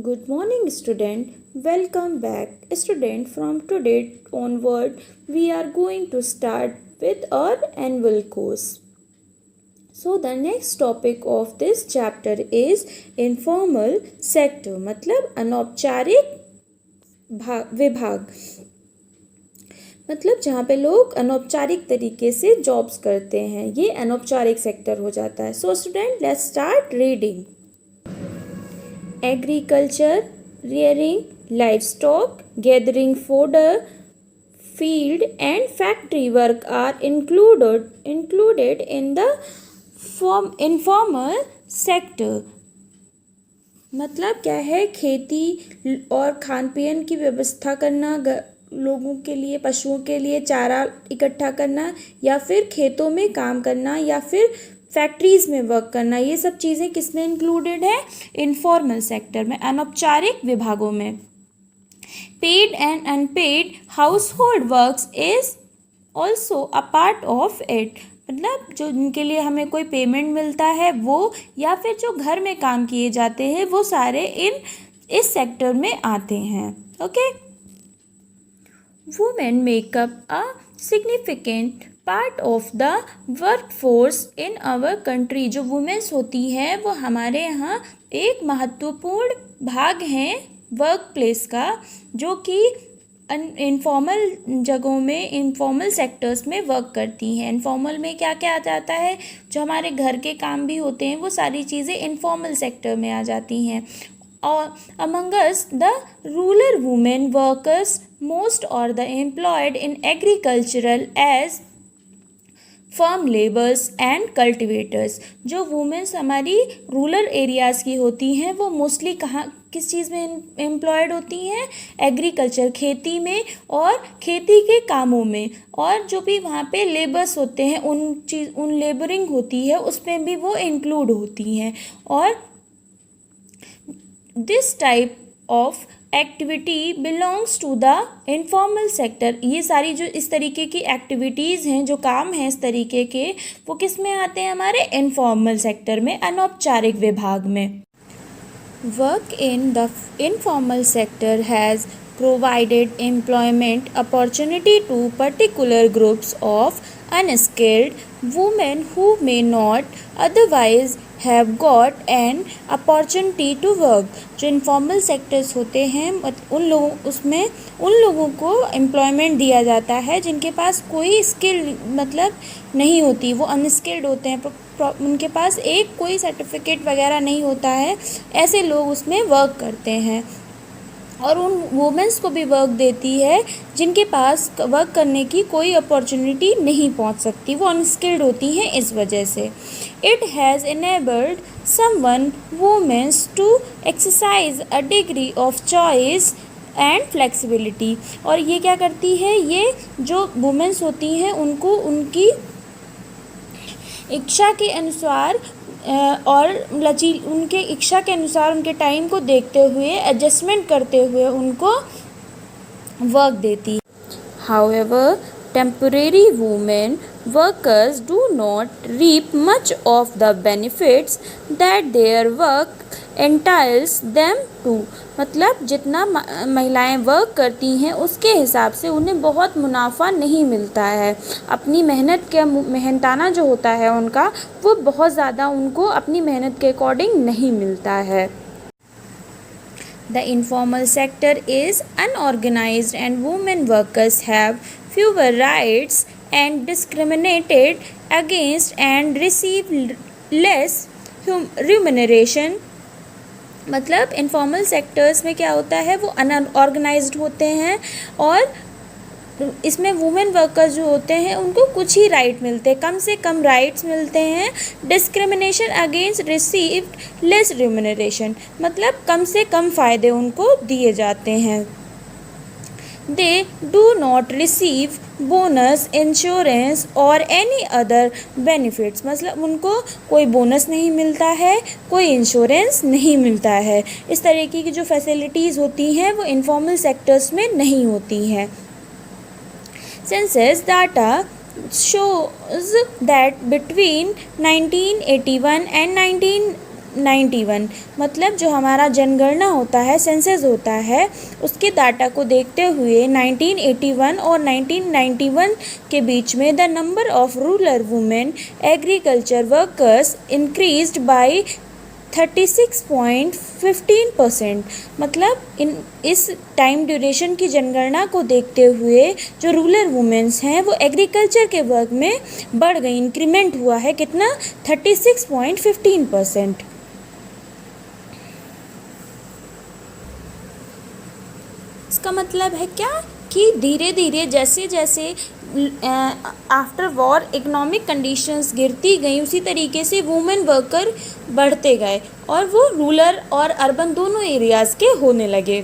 Good morning, student. Welcome back. Student, from today onward, we are going to start with our annual course. So, the next topic of this chapter is informal sector, मतलब अनौपचारिक विभाग, मतलब जहाँ पे लोग अनौपचारिक तरीके से जॉब्स करते हैं, ये अनौपचारिक सेक्टर हो जाता है. So student, let's start reading. Agriculture, rearing livestock, gathering fodder, field and factory work are included in the informal sector. मतलब क्या है, खेती और खान पीन की व्यवस्था करना, लोगों के लिए, पशुओं के लिए चारा इकट्ठा करना, या फिर खेतों में काम करना, या फिर फैक्ट्रीज में वर्क करना, ये सब चीज़ें किसमें इंक्लूडेड है? इनफॉर्मल सेक्टर में, अनौपचारिक विभागों में. Paid and unpaid household works is also a part of it. मतलब जो जिनके लिए हमें कोई पेमेंट मिलता है वो, या फिर जो घर में काम किए जाते हैं वो सारे इस सेक्टर में आते हैं. Okay. Women make up a significant part of the workforce in our country. जो वुमेन्स होती हैं वो हमारे यहाँ एक महत्वपूर्ण भाग हैं वर्क प्लेस का, जो कि इनफॉर्मल जगहों में, इनफॉर्मल सेक्टर्स में वर्क करती हैं. इनफॉर्मल में क्या क्या आ जाता है? जो हमारे घर के काम भी होते हैं वो सारी चीज़ें इनफॉर्मल सेक्टर में आ जाती हैं. और among us the rural women workers most are the employed in agricultural as farm laborers and cultivators. जो वुमेन्स हमारी रूरल एरियाज़ की होती हैं वो मोस्टली किस चीज़ में एम्प्लॉयड होती हैं? एग्रीकल्चर, खेती में और खेती के कामों में. और जो भी वहाँ पे लेबर्स होते हैं उन लेबरिंग होती है उसमें भी वो इंक्लूड होती हैं. और this type of activity belongs to the informal sector. ये सारी जो इस तरीके की एक्टिविटीज़ हैं, जो काम हैं इस तरीके के, वो किस में आते हैं? हमारे इनफॉर्मल सेक्टर में, अनौपचारिक विभाग में. Work in the informal sector has provided employment opportunity to particular groups of unskilled women who may not otherwise have got an opportunity to work. जो इनफॉर्मल सेक्टर्स होते हैं उन लोगों को एम्प्लॉयमेंट दिया जाता है जिनके पास कोई स्किल मतलब नहीं होती, वो अनस्किल्ड होते हैं, उनके पास एक कोई सर्टिफिकेट वगैरह नहीं होता है. ऐसे लोग उसमें वर्क करते हैं. और उन वुमेन्स को भी वर्क देती है जिनके पास वर्क करने की कोई अपॉर्चुनिटी नहीं पहुंच सकती, वो अनस्किल्ड होती हैं इस वजह से. It has enabled someone womens to exercise a degree of choice and flexibility. और ये क्या करती है? ये जो वुमेन्स होती हैं उनको उनकी इच्छा के अनुसार और उनके इच्छा के अनुसार, उनके टाइम को देखते हुए, एडजस्टमेंट करते हुए उनको वर्क देती. However temporary women workers do not reap much of the benefits that their work entails them to. मतलब जितना महिलाएं वर्क करती हैं उसके हिसाब से उन्हें बहुत मुनाफा नहीं मिलता है. अपनी मेहनताना जो होता है उनका, वो बहुत ज़्यादा उनको अपनी मेहनत के अकॉर्डिंग नहीं मिलता है. The informal sector is unorganized and women workers have fewer rights and discriminated against and receive less remuneration. मतलब इनफॉर्मल सेक्टर्स में क्या होता है, वो अनऑर्गेनाइज्ड होते हैं और इसमें वुमेन वर्कर्स जो होते हैं उनको कुछ ही राइट मिलते हैं, कम से कम राइट्स मिलते हैं. Discrimination against received less remuneration, मतलब कम से कम फ़ायदे उनको दिए जाते हैं. They do not receive bonus, insurance और एनी अदर बेनिफिट्स. मतलब उनको कोई बोनस नहीं मिलता है, कोई इंश्योरेंस नहीं मिलता है. इस तरीके की जो फैसिलिटीज़ होती हैं वो इनफॉर्मल सेक्टर्स में नहीं होती हैं. Census data shows that between 1981 and 1991, मतलब जो हमारा जनगणना होता है, सेंसस होता है, उसके डाटा को देखते हुए 1981 और 1991 के बीच में the number of rural women agriculture workers increased by 36.15%। मतलब इस टाइम ड्यूरेशन की जनगणना को देखते हुए जो रूरल वुमेन्स हैं वो एग्रीकल्चर के वर्क में बढ़ गई, इंक्रीमेंट हुआ है कितना, 36.15%। इसका मतलब है क्या कि धीरे धीरे जैसे जैसे आफ्टर वॉर इकोनॉमिक कंडीशंस गिरती गई, उसी तरीके से वुमेन वर्कर बढ़ते गए और वो रूरल और अर्बन दोनों एरियाज़ के होने लगे।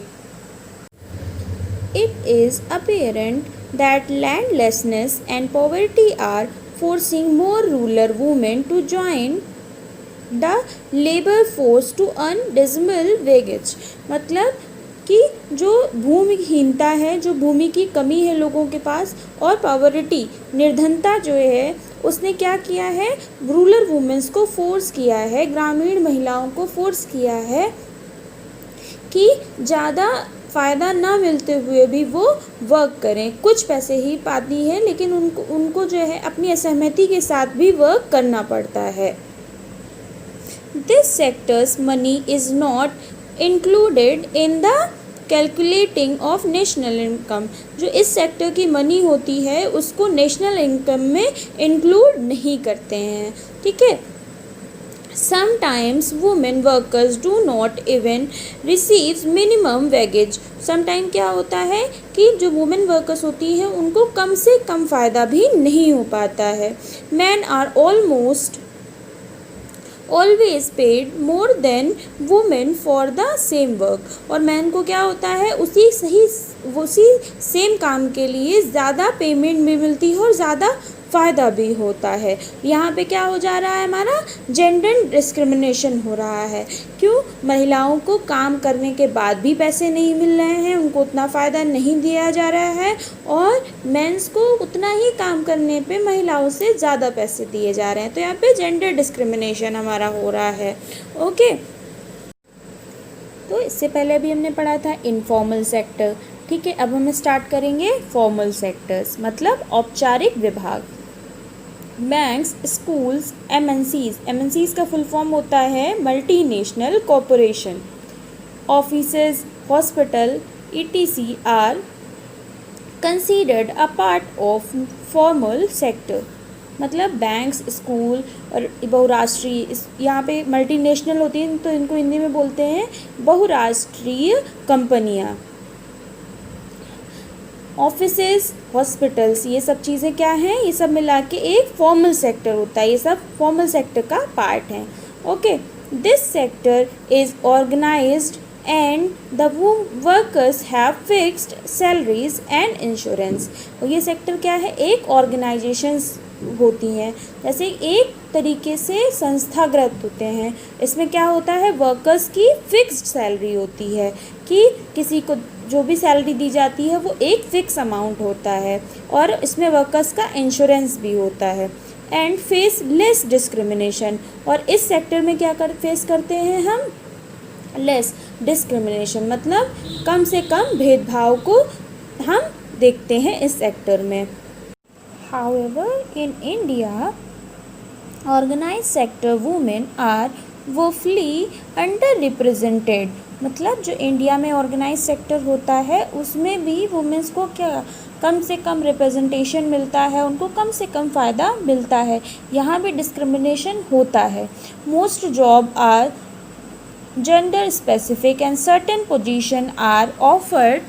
It is apparent that landlessness and poverty are forcing more rural women to join the labor force to earn dismal wages। मतलब कि जो भूमिहीनता है, जो भूमि की कमी है लोगों के पास, और पॉवर्टी, निर्धनता जो है, उसने क्या किया है, रूरल वुमेन्स को फोर्स किया है, ग्रामीण महिलाओं को फोर्स किया है कि ज़्यादा फ़ायदा ना मिलते हुए भी वो वर्क करें। कुछ पैसे ही पाती हैं लेकिन उनको जो है अपनी असहमति के साथ भी वर्क करना पड़ता है। This sectors money is not included in the calculating of national income. जो इस सेक्टर की मनी होती है उसको नेशनल इनकम में इंक्लूड नहीं करते हैं, ठीक है। Sometimes women workers do not even receive minimum wage। Sometime क्या होता है कि जो वुमेन वर्कर्स होती हैं उनको कम से कम फ़ायदा भी नहीं हो पाता है। Men are almost always paid more than women for the same work। और मैन को क्या होता है, उसी सेम काम के लिए ज़्यादा पेमेंट भी मिलती है और ज़्यादा फ़ायदा भी होता है। यहाँ पे क्या हो जा रहा है, हमारा जेंडर डिस्क्रिमिनेशन हो रहा है। क्यों? महिलाओं को काम करने के बाद भी पैसे नहीं मिल रहे हैं, उनको उतना फ़ायदा नहीं दिया जा रहा है, और मेंस को उतना ही काम करने पे महिलाओं से ज़्यादा पैसे दिए जा रहे हैं। तो यहाँ पे जेंडर डिस्क्रिमिनेशन हमारा हो रहा है। ओके, तो इससे पहले भी हमने पढ़ा था इनफॉर्मल सेक्टर, ठीक है। अब हम स्टार्ट करेंगे फॉर्मल सेक्टर्स, मतलब औपचारिक विभाग। बैंक्स, स्कूल्स, एमएनसीज का फुल फॉर्म होता है multinational corporation. Offices, hospital, etc are considered a part of formal sector. मतलब बैंक्स, स्कूल और बहुराष्ट्रीय, यहाँ पे मल्टीनेशनल होती हैं तो इनको हिंदी में बोलते हैं बहुराष्ट्रीय कंपनियाँ। ऑफिसेज, हॉस्पिटल्स, ये सब चीज़ें क्या हैं, ये सब मिला के एक फॉर्मल सेक्टर होता है। ये सब फॉर्मल सेक्टर का पार्ट हैं। Okay, this sector is organised and the workers have fixed salaries and insurance. और ये सेक्टर क्या है, एक ऑर्गेनाइजेशंस होती हैं, जैसे एक तरीके से संस्थागत होते हैं। इसमें क्या होता है, वर्कर्स की फिक्स्ड सैलरी होती है कि किसी को जो भी सैलरी दी जाती है वो एक फ़िक्स अमाउंट होता है, और इसमें वर्कर्स का इंश्योरेंस भी होता है। एंड फेस लेस डिस्क्रिमिनेशन, और इस सेक्टर में क्या फेस करते हैं हम, लेस डिस्क्रिमिनेशन, मतलब कम से कम भेदभाव को हम देखते हैं इस सेक्टर में। However, in India, organized sector women are woefully underrepresented। मतलब जो इंडिया में ऑर्गेनाइज सेक्टर होता है उसमें भी वुमेंस को क्या कम से कम रिप्रेजेंटेशन मिलता है, उनको कम से कम फ़ायदा मिलता है। यहाँ भी डिस्क्रिमिनेशन होता है। Most job are gender specific and certain position are offered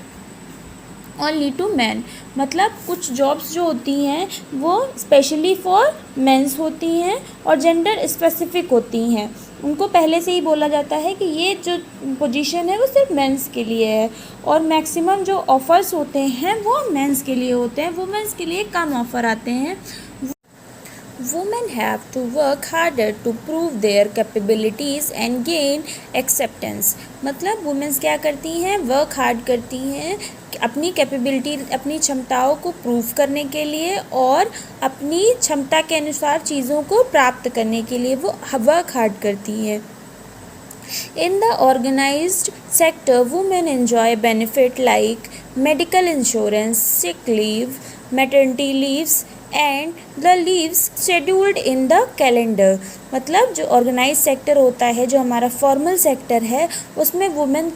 only to man. मतलब कुछ जॉब्स जो होती हैं वो स्पेशली फॉर मेंस होती हैं और जेंडर स्पेसिफिक होती हैं। उनको पहले से ही बोला जाता है कि ये जो पोजीशन है वो सिर्फ मेंस के लिए है, और मैक्सिमम जो ऑफ़र्स होते हैं वो मेंस के लिए होते हैं, वुमेंस के लिए कम ऑफ़र आते हैं। Women have to work harder to prove their capabilities and gain acceptance। मतलब वुमेन्स क्या करती हैं, वर्क हार्ड करती हैं अपनी कैपेबिलिटी, अपनी क्षमताओं को प्रूव करने के लिए और अपनी क्षमता के अनुसार चीज़ों को प्राप्त करने के लिए वो वर्क हार्ड करती हैं। In the organized sector, women enjoy benefit like medical insurance, sick leave, maternity leaves and the leaves scheduled in the calendar. मतलब जो ऑर्गेनाइज सेक्टर होता है, जो हमारा फॉर्मल सेक्टर है, उसमें वुमेन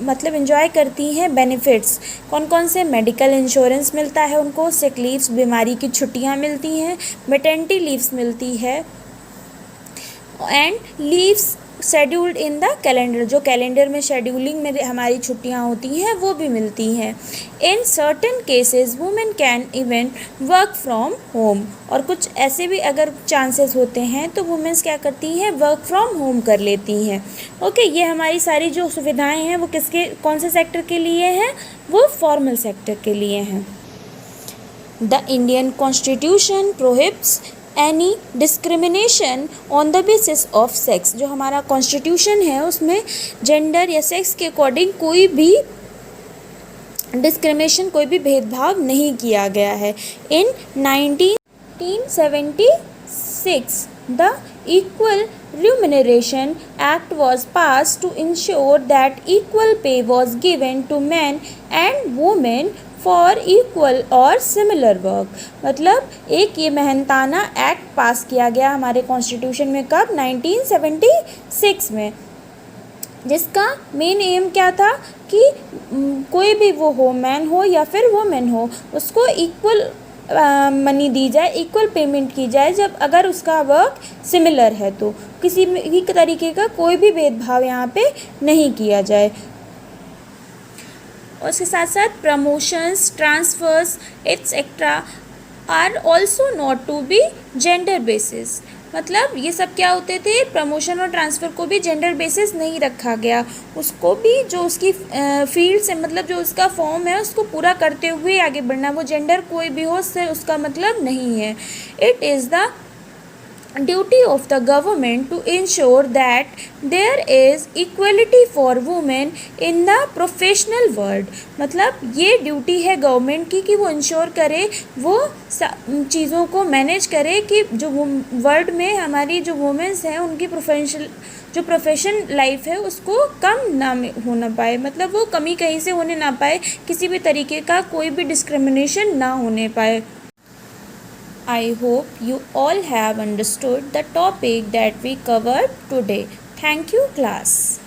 मतलब इंजॉय करती हैं बेनिफिट्स. कौन कौन से? मेडिकल इंश्योरेंस मिलता है उनको, सिक लीव्स बीमारी की छुट्टियां मिलती हैं, मैटरनिटी लीव्स मिलती है and leaves scheduled in the calendar, जो कैलेंडर में शेड्यूलिंग में हमारी छुट्टियां होती हैं वो भी मिलती हैं. In certain cases women can even work from home. और कुछ ऐसे भी अगर चांसेस होते हैं तो वुमेन्स क्या करती हैं? वर्क फ्रॉम होम कर लेती हैं. ओके, ये हमारी सारी जो सुविधाएं हैं वो किसके, कौन से सेक्टर के लिए हैं? वो फॉर्मल सेक्टर के लिए हैं. The Indian constitution prohibits any discrimination on the basis of sex. जो हमारा कॉन्स्टिट्यूशन है उसमें जेंडर या सेक्स के अकॉर्डिंग कोई भी डिस्क्रिमिनेशन, कोई भी भेदभाव नहीं किया गया है. इन 1976 the equal Remuneration Act was passed to ensure that equal pay was given to men and women for equal और सिमिलर वर्क. मतलब एक ये मेहनताना एक्ट पास किया गया हमारे कॉन्स्टिट्यूशन में. कब? 1976 में. जिसका मेन एम क्या था कि कोई भी वो हो, मैन हो या फिर वुमेन हो, उसको इक्वल मनी दी जाए, इक्वल पेमेंट की जाए जब अगर उसका वर्क सिमिलर है तो किसी भी तरीके का कोई भी भेदभाव यहाँ पे नहीं किया जाए. और उसके साथ साथ promotions, transfers etcetera are also not to be gender basis. मतलब ये सब क्या होते थे? प्रमोशन और ट्रांसफ़र को भी जेंडर बेसिस नहीं रखा गया. उसको भी जो उसकी फील्ड से, मतलब जो उसका फॉर्म है उसको पूरा करते हुए आगे बढ़ना. वो जेंडर कोई भी हो उससे उसका मतलब नहीं है. It is the duty of the government to ensure that there is equality for women in the professional world. मतलब ये ड्यूटी है गवर्नमेंट की कि वो इंश्योर करे, वो चीज़ों को मैनेज करे कि जो वर्ल्ड में हमारी जो वुमेन्स हैं उनकी प्रोफेशन लाइफ है उसको कम ना होना पाए. मतलब वो कमी कहीं से होने ना पाए, किसी भी तरीके का कोई भी डिस्क्रिमिनेशन ना होने पाए. I hope you all have understood the topic that we covered today. Thank you, class.